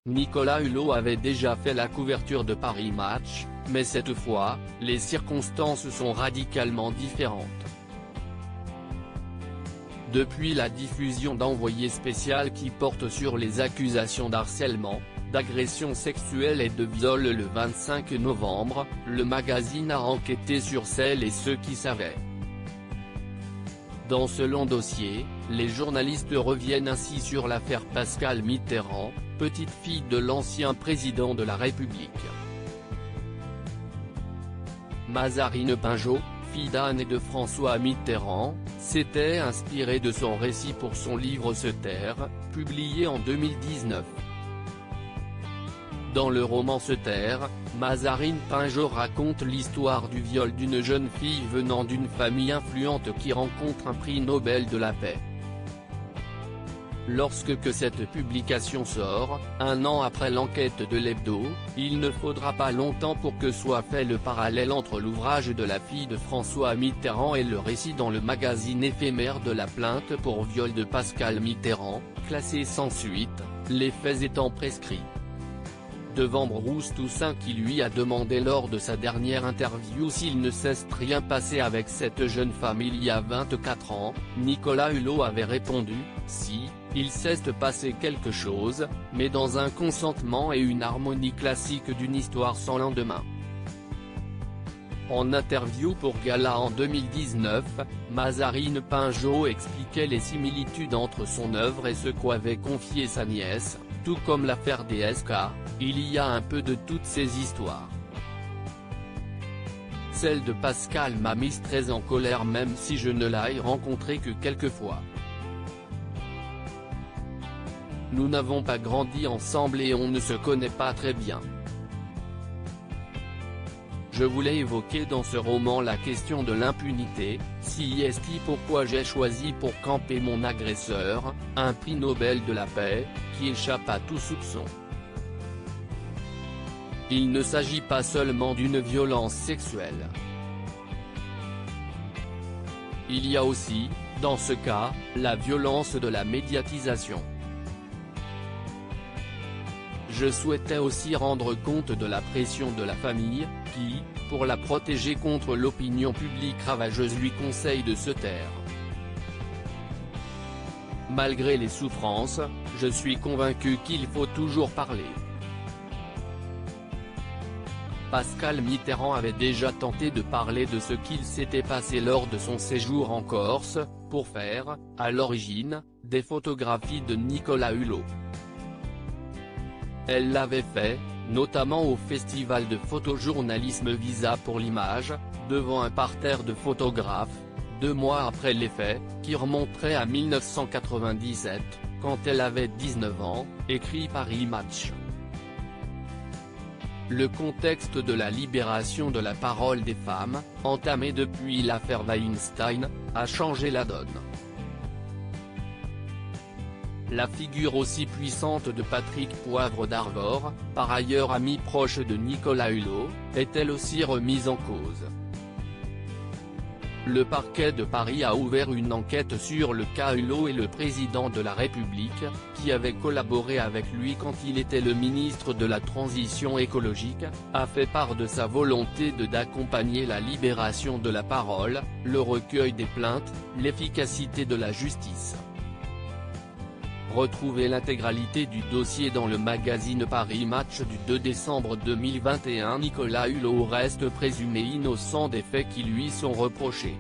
Nicolas Hulot avait déjà fait la couverture de Paris Match, mais cette fois, les circonstances sont radicalement différentes. Depuis la diffusion d'Envoyé spécial qui porte sur les accusations d'harcèlement, d'agression sexuelle et de viol le 25 novembre, le magazine a enquêté sur celles et ceux qui savaient. Dans ce long dossier, les journalistes reviennent ainsi sur l'affaire Pascale Mitterrand, petite fille de l'ancien président de la République. Mazarine Pinjot, fille d'Anne et de François Mitterrand, s'était inspirée de son récit pour son livre Se taire, publié en 2019. Dans le roman Se taire, Mazarine Pinjot raconte l'histoire du viol d'une jeune fille venant d'une famille influente qui rencontre un prix Nobel de la paix. Lorsque cette publication sort, un an après l'enquête de l'Hebdo, il ne faudra pas longtemps pour que soit fait le parallèle entre l'ouvrage de la fille de François Mitterrand et le récit dans le magazine éphémère de la plainte pour viol de Pascale Mitterrand, classé sans suite, les faits étant prescrits. Devant Bruce Toussaint qui lui a demandé lors de sa dernière interview s'il ne s'est rien passé avec cette jeune femme il y a 24 ans, Nicolas Hulot avait répondu « Si, il s'est passé quelque chose, mais dans un consentement et une harmonie classique d'une histoire sans lendemain ». En interview pour Gala en 2019, Mazarine Pinjot expliquait les similitudes entre son œuvre et ce qu'avait confié sa nièce, tout comme l'affaire DSK, il y a un peu de toutes ces histoires. Celle de Pascale m'a mise très en colère même si je ne l'ai rencontrée que quelques fois. Nous n'avons pas grandi ensemble et on ne se connaît pas très bien. Je voulais évoquer dans ce roman la question de l'impunité, si est pourquoi j'ai choisi pour camper mon agresseur, un prix Nobel de la paix, qui échappe à tout soupçon. Il ne s'agit pas seulement d'une violence sexuelle. Il y a aussi, dans ce cas, la violence de la médiatisation. Je souhaitais aussi rendre compte de la pression de la famille, qui, pour la protéger contre l'opinion publique ravageuse lui conseille de se taire. Malgré les souffrances, je suis convaincu qu'il faut toujours parler. Pascale Mitterrand avait déjà tenté de parler de ce qu'il s'était passé lors de son séjour en Corse, pour faire, à l'origine, des photographies de Nicolas Hulot. Elle l'avait fait, notamment au festival de photojournalisme Visa pour l'image, devant un parterre de photographes, 2 mois après les faits, qui remonterait à 1997, quand elle avait 19 ans, écrit Paris Match. Le contexte de la libération de la parole des femmes, entamée depuis l'affaire Weinstein, a changé la donne. La figure aussi puissante de Patrick Poivre d'Arvor, par ailleurs ami proche de Nicolas Hulot, est elle aussi remise en cause. Le parquet de Paris a ouvert une enquête sur le cas Hulot et le président de la République, qui avait collaboré avec lui quand il était le ministre de la Transition écologique, a fait part de sa volonté d'accompagner la libération de la parole, le recueil des plaintes, l'efficacité de la justice. Retrouvez l'intégralité du dossier dans le magazine Paris Match du 2 décembre 2021. Nicolas Hulot reste présumé innocent des faits qui lui sont reprochés.